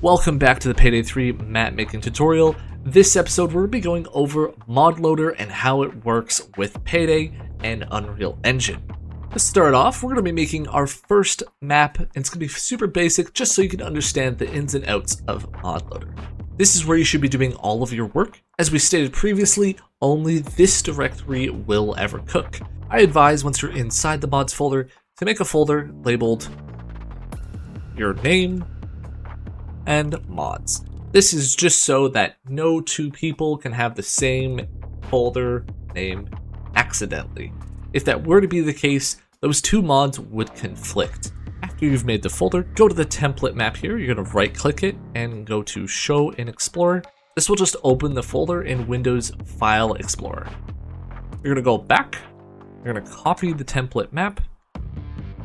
Welcome back to the Payday 3 map making tutorial. This episode we're going to be going over Modloader and how it works with Payday and Unreal Engine. To start off, we're going to be making our first map, and it's going to be super basic just so you can understand the ins and outs of Modloader. This is where you should be doing all of your work. As we stated previously, only this directory will ever cook. I advise once you're inside the mods folder to make a folder labeled your name and mods. This is just so that no two people can have the same folder name accidentally. If that were to be the case, those two mods would conflict. After you've made the folder, go to the template map here. You're going to right click it and go to Show in Explorer. This will just open the folder in Windows File Explorer. You're going to go back, you're going to copy the template map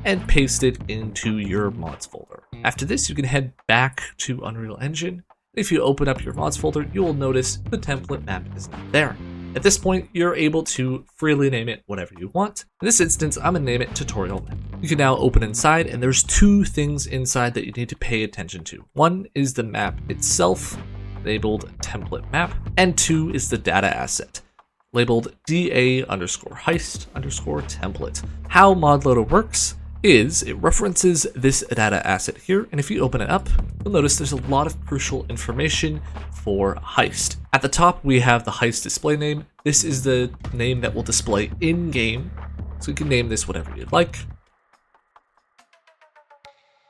and paste it into your mods folder. After this, you can head back to Unreal Engine. If you open up your mods folder, you will notice the template map is not there. At this point, you're able to freely name it whatever you want. In this instance, I'm gonna name it Tutorial Map. You can now open inside, and there's two things inside that you need to pay attention to. One is the map itself, labeled Template Map, and two is the data asset, labeled DA_heist_template. How Modloader works is it references this data asset here, and if you open it up, you'll notice there's a lot of crucial information for heist. At the top, we have the heist display name. This is the name that will display in-game, so you can name this whatever you'd like.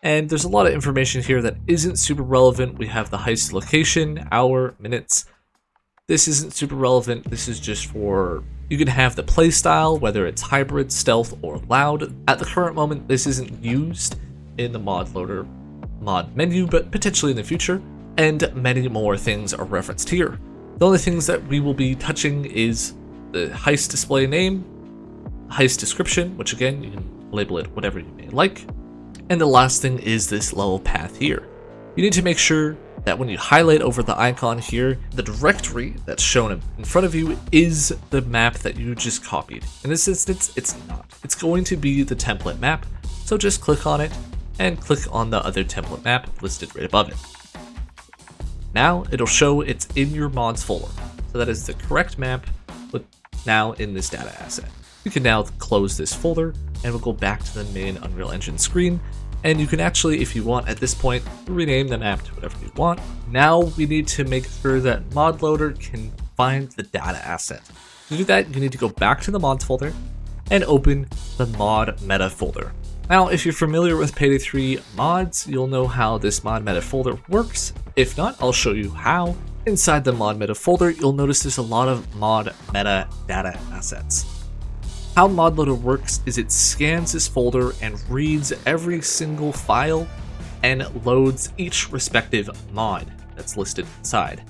And there's a lot of information here that isn't super relevant. We have the heist location, hour, minutes. This isn't super relevant. This is just for, you can have the playstyle, whether it's hybrid, stealth, or loud. At the current moment, this isn't used in the Modloader mod menu, but potentially in the future, and many more things are referenced here. The only things that we will be touching is the heist display name, heist description, which again, you can label it whatever you may like, and the last thing is this level path here. You need to make sure that when you highlight over the icon here, the directory that's shown in front of you is the map that you just copied. In this instance, it's not. It's going to be the template map, so just click on it and click on the other template map listed right above it. Now it'll show it's in your mods folder, so that is the correct map, but now in this data asset. You can now close this folder and we'll go back to the main Unreal Engine screen. And you can actually, if you want at this point, rename the map to whatever you want. Now we need to make sure that Modloader can find the data asset. To do that, you need to go back to the mods folder and open the mod meta folder. Now, if you're familiar with Payday 3 mods, you'll know how this mod meta folder works. If not, I'll show you how. Inside the mod meta folder, you'll notice there's a lot of mod meta data assets. How Modloader works is it scans this folder and reads every single file and loads each respective mod that's listed inside.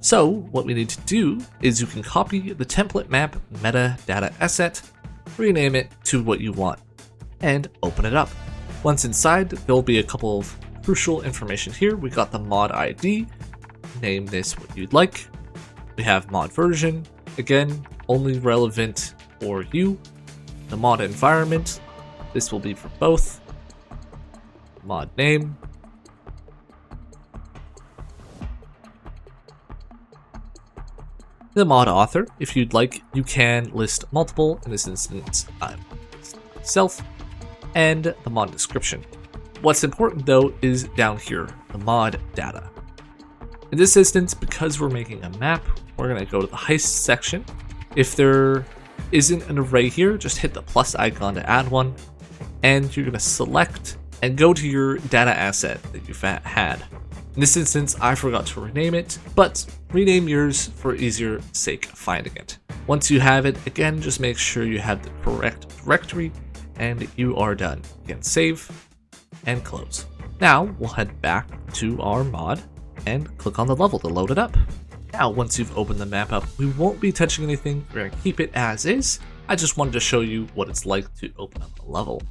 So what we need to do is you can copy the template map metadata asset, rename it to what you want, and open it up. Once inside, there'll be a couple of crucial information here. We got the mod ID, name this what you'd like. We have mod version, again, only relevant for you. The mod environment, this will be for both. Mod name. The mod author, if you'd like, you can list multiple. In this instance, I'm myself. And the mod description. What's important though is down here, the mod data. In this instance, because we're making a map, we're gonna go to the heist section. If there isn't an array here, just hit the plus icon to add one, and you're gonna select and go to your data asset that you've had. In this instance, I forgot to rename it, but rename yours for easier sake finding it. Once you have it, again, just make sure you have the correct directory, and you are done. You can save and close. Now we'll head back to our mod and click on the level to load it up. Now, once you've opened the map up, we won't be touching anything. We're going to keep it as is. I just wanted to show you what it's like to open up a level.